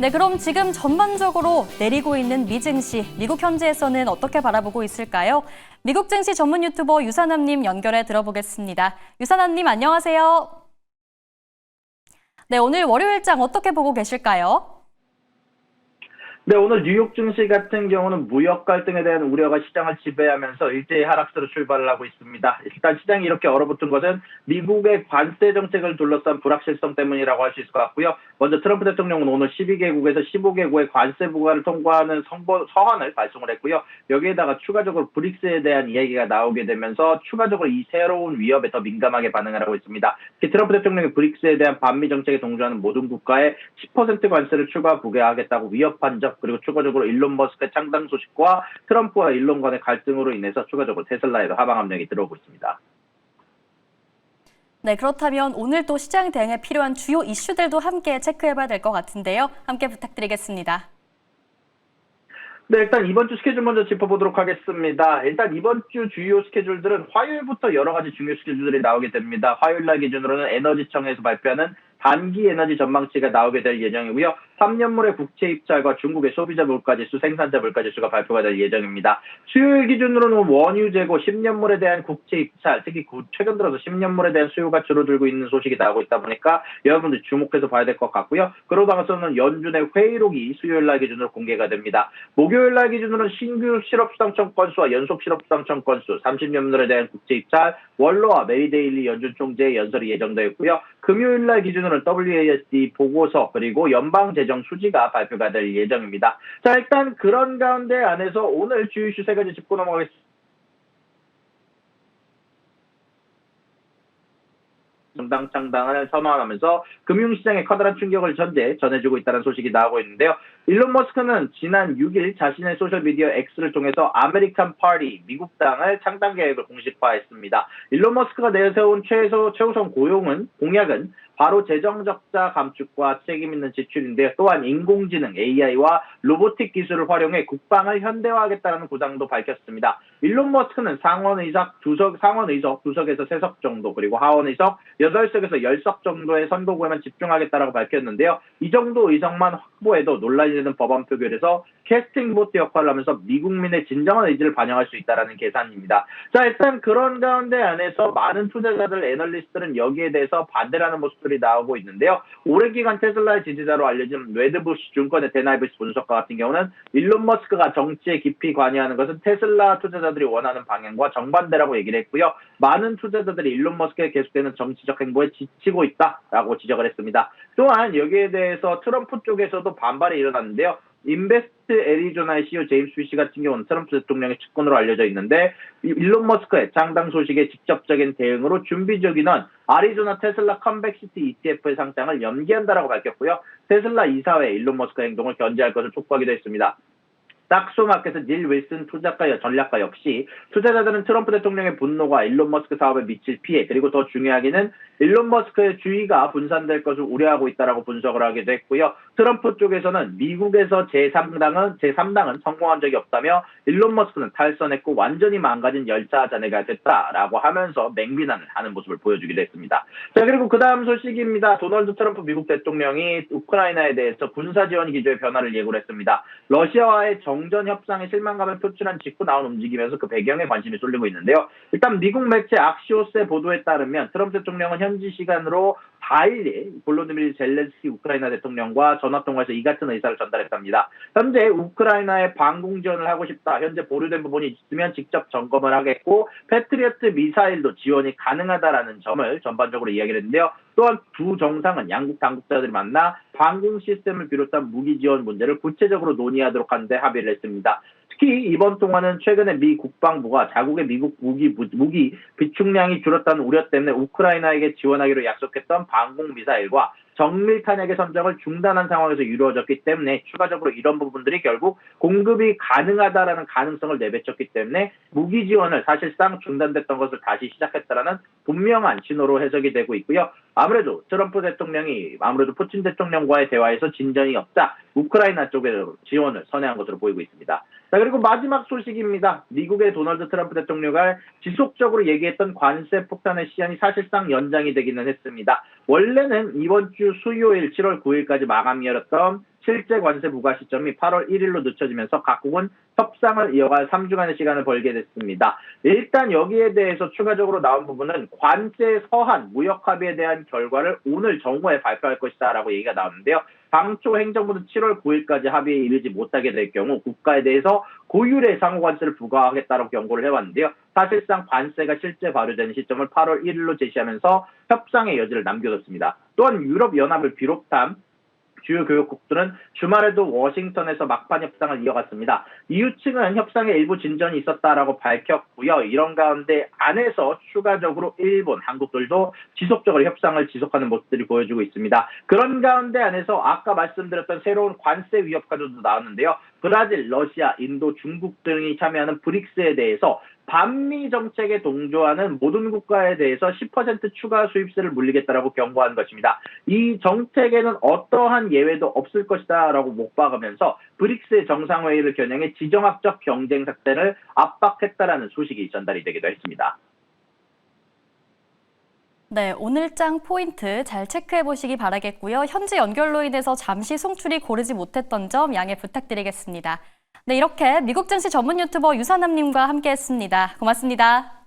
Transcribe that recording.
네, 그럼 지금 전반적으로 내리고 있는 미 증시, 미국 현지에서는 어떻게 바라보고 있을까요? 미국 증시 전문 유튜버 유산남님 연결해 들어보겠습니다. 유산남님 안녕하세요. 네, 오늘 월요일장 어떻게 보고 계실까요? 네, 오늘 뉴욕 증시 같은 경우는 무역 갈등에 대한 우려가 시장을 지배하면서 일제히 하락세로 출발을 하고 있습니다. 일단 시장이 이렇게 얼어붙은 것은 미국의 관세 정책을 둘러싼 불확실성 때문이라고 할 수 있을 것 같고요. 먼저 트럼프 대통령은 오늘 12개국에서 15개국의 관세 부과를 통과하는 서한을 발송을 했고요. 여기에다가 추가적으로 브릭스에 대한 이야기가 나오게 되면서 추가적으로 이 새로운 위협에 더 민감하게 반응을 하고 있습니다. 특히 트럼프 대통령이 브릭스에 대한 반미 정책에 동조하는 모든 국가에 10% 관세를 추가 부과하겠다고 위협한 점, 그리고 추가적으로 일론 머스크의 창당 소식과 트럼프와 일론 간의 갈등으로 인해서 추가적으로 테슬라에도 하방 압력이 들어오고 있습니다. 네, 그렇다면 오늘 또 시장 대응에 필요한 주요 이슈들도 함께 체크해봐야 될 것 같은데요. 함께 부탁드리겠습니다. 네, 일단 이번 주 스케줄 먼저 짚어보도록 하겠습니다. 일단 이번 주 주요 스케줄들은 화요일부터 여러 가지 중요 스케줄들이 나오게 됩니다. 화요일 날 기준으로는 에너지청에서 발표하는 단기 에너지 전망치가 나오게 될 예정이고요. 3년물의 국채 입찰과 중국의 소비자 물가지수, 생산자 물가지수가 발표가 될 예정입니다. 수요일 기준으로는 원유 재고 10년물에 대한 국채 입찰, 특히 최근 들어서 10년물에 대한 수요가 줄어들고 있는 소식이 나오고 있다 보니까 여러분들 주목해서 봐야 될 것 같고요. 그러고 나서는 연준의 회의록이 수요일 날 기준으로 공개가 됩니다. 목요일 날 기준으로는 신규 실업수당청 건수와 연속 실업수당청 건수, 30년물에 대한 국채 입찰, 원로와 메리데일리 연준 총재의 연설이 예정되어 있고요. 금요일 날 기준으로는 WASD 보고서 그리고 연방재정 수지가 발표가 될 예정입니다. 자, 일단 그런 가운데 안에서 오늘 주요 이슈 세 가지 짚고 넘어가겠습니다. 정당 창당을 선언하면서 금융시장에 커다란 충격을 전해주고 있다는 소식이 나오고 있는데요. 일론 머스크는 지난 6일 자신의 소셜미디어 X를 통해서 아메리칸 파티, 미국당을 창당 계획을 공식화했습니다. 일론 머스크가 내세운 최우선 공약은 바로 재정 적자 감축과 책임 있는 지출인데요. 또한 인공지능 AI와 로보틱 기술을 활용해 국방을 현대화하겠다는 구상도 밝혔습니다. 일론 머스크는 상원의석 2석에서 3석 정도, 그리고 하원의석 8석에서 10석 정도의 선거구에만 집중하겠다라고 밝혔는데요. 이 정도 의석만 확보해도 논란이 되는 법안 표결에서 캐스팅 보트 역할을 하면서 미국민의 진정한 의지를 반영할 수 있다는 계산입니다. 자, 일단 그런 가운데 안에서 많은 투자자들, 애널리스트들은 여기에 대해서 반대라는 모습들이 나오고 있는데요. 오랜 기간 테슬라의 지지자로 알려진 레드부시 증권의 데나이비스 분석가 같은 경우는 일론 머스크가 정치에 깊이 관여하는 것은 테슬라 투자자들이 원하는 방향과 정반대라고 얘기를 했고요. 많은 투자자들이 일론 머스크의 계속되는 정치적 행보에 지치고 있다라고 지적을 했습니다. 또한 여기에 대해서 트럼프 쪽에서도 반발이 일어났는데요. 인베스트 애리조나의 CEO 제임스 위시 같은 경우는 트럼프 대통령의 측근으로 알려져 있는데 일론 머스크의 창당 소식에 직접적인 대응으로 준비 중인은 아리조나 테슬라 컴백시티 ETF의 상장을 연기한다라고 밝혔고요. 테슬라 이사회 일론 머스크의 행동을 견제할 것을 촉구하기도 했습니다. 닥소마켓의 닐 윌슨 전략가 역시 투자자들은 트럼프 대통령의 분노가 일론 머스크 사업에 미칠 피해, 그리고 더 중요하게는 일론 머스크의 주의가 분산될 것을 우려하고 있다라고 분석을 하기도 했고요. 트럼프 쪽에서는 미국에서 제3당은 성공한 적이 없다며 일론 머스크는 탈선했고 완전히 망가진 열차 잔해가 됐다라고 하면서 맹비난을 하는 모습을 보여주기도 했습니다. 자, 그리고 그 다음 소식입니다. 도널드 트럼프 미국 대통령이 우크라이나에 대해서 군사 지원 기조의 변화를 예고를 했습니다. 러시아와의 정전 협상에 실망감을 표출한 직후 나온 움직임에서 그 배경에 관심이 쏠리고 있는데요. 일단 미국 매체 악시오스의 보도에 따르면 트럼프 대통령은 현지 시간으로 4일에 볼로디미르 젤렌스키 우크라이나 대통령과 전화통화에서 이 같은 의사를 전달했답니다. 현재 우크라이나에 방공 지원을 하고 싶다. 현재 보류된 부분이 있으면 직접 점검을 하겠고 패트리어트 미사일도 지원이 가능하다라는 점을 전반적으로 이야기를 했는데요. 또한 두 정상은 양국 당국자들이 만나 방공 시스템을 비롯한 무기 지원 문제를 구체적으로 논의하도록 하는데 합의를 했습니다. 특히 이번 통화는 최근에 미 국방부가 자국의 미국 무기 비축량이 줄었다는 우려 때문에 우크라이나에게 지원하기로 약속했던 방공 미사일과 정밀 탄약의 선정을 중단한 상황에서 이루어졌기 때문에 추가적으로 이런 부분들이 결국 공급이 가능하다라는 가능성을 내비쳤기 때문에 무기 지원을 사실상 중단됐던 것을 다시 시작했다라는 분명한 신호로 해석이 되고 있고요. 아무래도 트럼프 대통령이 푸틴 대통령과의 대화에서 진전이 없다, 우크라이나 쪽에 지원을 선회한 것으로 보이고 있습니다. 자, 그리고 마지막 소식입니다. 미국의 도널드 트럼프 대통령이 지속적으로 얘기했던 관세 폭탄의 시한이 사실상 연장이 되기는 했습니다. 원래는 이번 주 수요일 7월 9일까지 마감이었던 실제 관세 부과 시점이 8월 1일로 늦춰지면서 각국은 협상을 이어갈 3주간의 시간을 벌게 됐습니다. 일단 여기에 대해서 추가적으로 나온 부분은 관세 서한 무역 합의에 대한 결과를 오늘 정오에 발표할 것이다라고 얘기가 나오는데요. 당초 행정부는 7월 9일까지 합의에 이르지 못하게 될 경우 국가에 대해서 고율의 상호 관세를 부과하겠다고 경고를 해왔는데요. 사실상 관세가 실제 발효되는 시점을 8월 1일로 제시하면서 협상의 여지를 남겨뒀습니다. 또한 유럽연합을 비롯한 주요 교역국들은 주말에도 워싱턴에서 막판 협상을 이어갔습니다. EU 측은 협상에 일부 진전이 있었다라고 밝혔고요. 이런 가운데 안에서 추가적으로 일본, 한국들도 지속적으로 협상을 지속하는 모습들이 보여주고 있습니다. 그런 가운데 안에서 아까 말씀드렸던 새로운 관세 위협 카드도 나왔는데요. 브라질, 러시아, 인도, 중국 등이 참여하는 브릭스에 대해서 반미 정책에 동조하는 모든 국가에 대해서 10% 추가 수입세를 물리겠다라고 경고한 것입니다. 이 정책에는 어떠한 예외도 없을 것이다라고 못 박으면서 브릭스의 정상회의를 겨냥해 지정학적 경쟁 삭대를 압박했다라는 소식이 전달이 되기도 했습니다. 네, 오늘장 포인트 잘 체크해 보시기 바라겠고요. 현지 연결로 인해서 잠시 송출이 고르지 못했던 점 양해 부탁드리겠습니다. 네, 이렇게 미국 증시 전문 유튜버 유산남님과 함께했습니다. 고맙습니다.